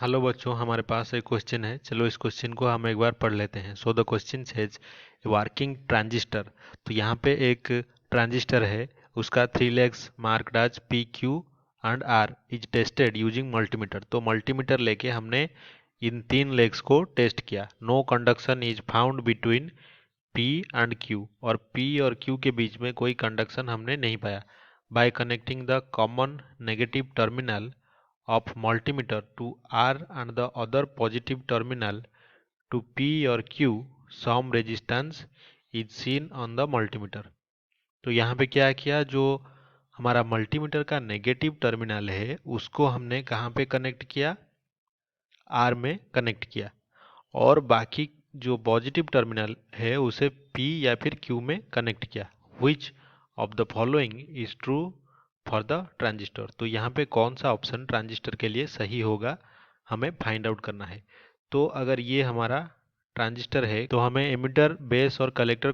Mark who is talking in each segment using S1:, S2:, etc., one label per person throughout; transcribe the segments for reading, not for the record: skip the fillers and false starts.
S1: Hello बच्चों, हमारे पास एक क्वेश्चन है। चलो इस क्वेश्चन को हम एक बार पढ़ लेते हैं। So the question says working transistor. तो यहाँ पे एक ट्रांजिस्टर है, उसका 3 legs marked as P Q and R is tested using multimeter. तो मल्टीमीटर लेके हमने इन 3 legs को टेस्ट किया। No conduction is found between P and Q, और पी और क्यू के बीच में कोई कंडक्शन हमने नहीं पाया। By connecting the common negative terminal of multimeter to R and the other positive terminal to P or Q, some resistance is seen on the multimeter। तो यहाँ पे क्या किया, जो हमारा मल्टीमीटर का नेगेटिव टर्मिनल है उसको हमने कहाँ पे कनेक्ट किया, R में कनेक्ट किया, और बाकी जो पॉजिटिव टर्मिनल है उसे P या फिर Q में कनेक्ट किया। Which of the following is true for the transistor. तो यहाँ पे कौन सा ऑप्शन ट्रांजिस्टर के लिए सही होगा हमें फाइंड आउट करना है। तो अगर ये हमारा ट्रांजिस्टर है तो हमें एमिटर, बेस और कलेक्टर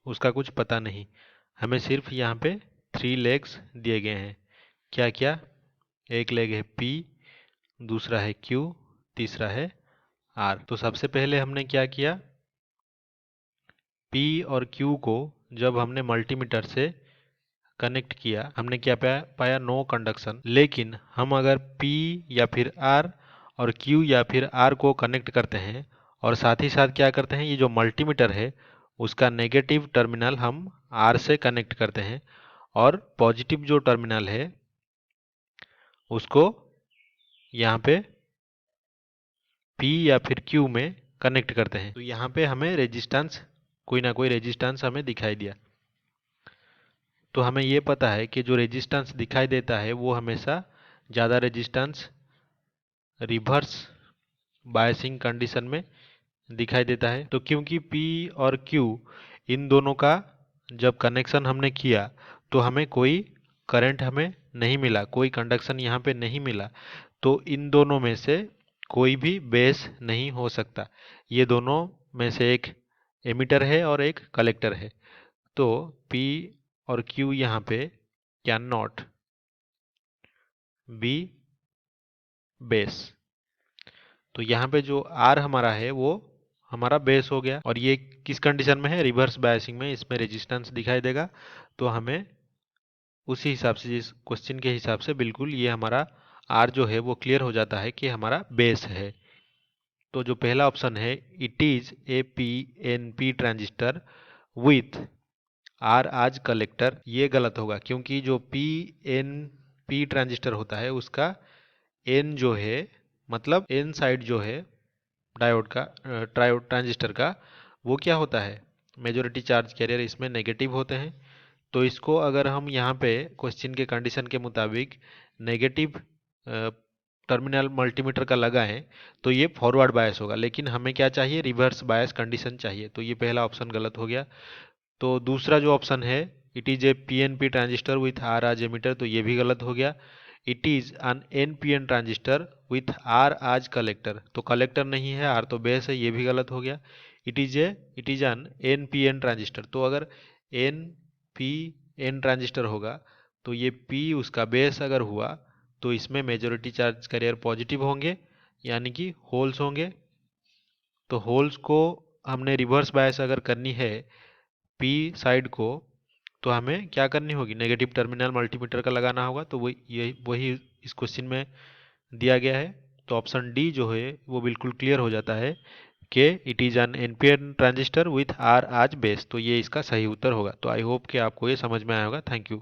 S1: उसका कुछ पता नहीं। हमें सिर्फ यहाँ पे 3 legs दिए गए हैं। क्या क्या? एक लेग है P, दूसरा है Q, तीसरा है R। तो सबसे पहले हमने क्या किया, P और Q को जब हमने मल्टीमीटर से कनेक्ट किया, हमने क्या पाया नो कंडक्शन। लेकिन हम अगर P या फिर R और Q या फिर R को कनेक्ट करते हैं और साथ ही साथ क्या करते हैं, ये जो मल्टीमीटर है उसका नेगेटिव टर्मिनल हम R से कनेक्ट करते हैं और पॉजिटिव जो टर्मिनल है उसको यहाँ पे P या फिर Q में कनेक्ट करते हैं। तो यहाँ पे हमें रेजिस्टेंस, कोई ना कोई रेजिस्टेंस हमें दिखाई दिया। तो हमें ये पता है कि जो रेजिस्टेंस दिखाई देता है वो हमेशा ज़्यादा रेजिस्टेंस रिवर्स बायसिंग कंडीशन में दिखाई देता है। तो क्योंकि P और Q इन दोनों का जब कनेक्शन हमने किया तो हमें कोई करंट हमें नहीं मिला, कोई कंडक्शन यहाँ पे नहीं मिला। तो इन दोनों में से कोई भी बेस नहीं हो सकता। ये दोनों में से एक एमिटर है और एक कलेक्टर है। तो P और Q यहाँ पे कैन नॉट बी बेस। तो यहाँ पे जो R हमारा है वो हमारा बेस हो गया, और ये किस कंडीशन में है, रिवर्स बायसिंग में। इसमें रेजिस्टेंस दिखाई देगा। तो हमें उसी हिसाब से, जिस क्वेश्चन के हिसाब से, बिल्कुल ये हमारा R जो है वो क्लियर हो जाता है कि हमारा बेस है। तो जो पहला ऑप्शन है, it is a P N P transistor with R as collector, ये गलत होगा। क्योंकि जो पी एन पी ट्रांजिस्टर होता है उसका N जो है, मतलब N साइड जो है डायोड का, ट्रायोड ट्रांजिस्टर का, वो क्या होता है, मेजॉरिटी चार्ज कैरियर इसमें नेगेटिव होते हैं। तो इसको अगर हम यहाँ पे क्वेश्चन के कंडीशन के मुताबिक नेगेटिव टर्मिनल मल्टीमीटर का लगाएं तो ये फॉरवर्ड बायस होगा। लेकिन हमें क्या चाहिए, रिवर्स बायस कंडीशन चाहिए। तो ये पहला ऑप्शन गलत हो गया। तो दूसरा जो ऑप्शन है, it is a PNP transistor with R as emitter, तो ये भी गलत हो गया। It is an NPN transistor with R as collector, तो कलेक्टर नहीं है, आर तो बेस है, ये भी गलत हो गया। It is an NPN transistor. तो अगर एन पी एन ट्रांजिस्टर होगा तो ये पी उसका बेस अगर हुआ तो इसमें मेजॉरिटी चार्ज कैरियर पॉजिटिव होंगे, यानी कि होल्स होंगे। तो होल्स को हमने रिवर्स बायस अगर करनी है पी साइड को, तो हमें क्या करनी होगी, नेगेटिव टर्मिनल मल्टीमीटर का लगाना होगा। तो वही इस क्वेश्चन में दिया गया है। तो ऑप्शन डी जो है वो बिल्कुल क्लियर हो जाता है कि it is an NPN transistor with R as base. तो ये इसका सही उत्तर होगा। तो आई होप कि आपको ये समझ में आया होगा। Thank you.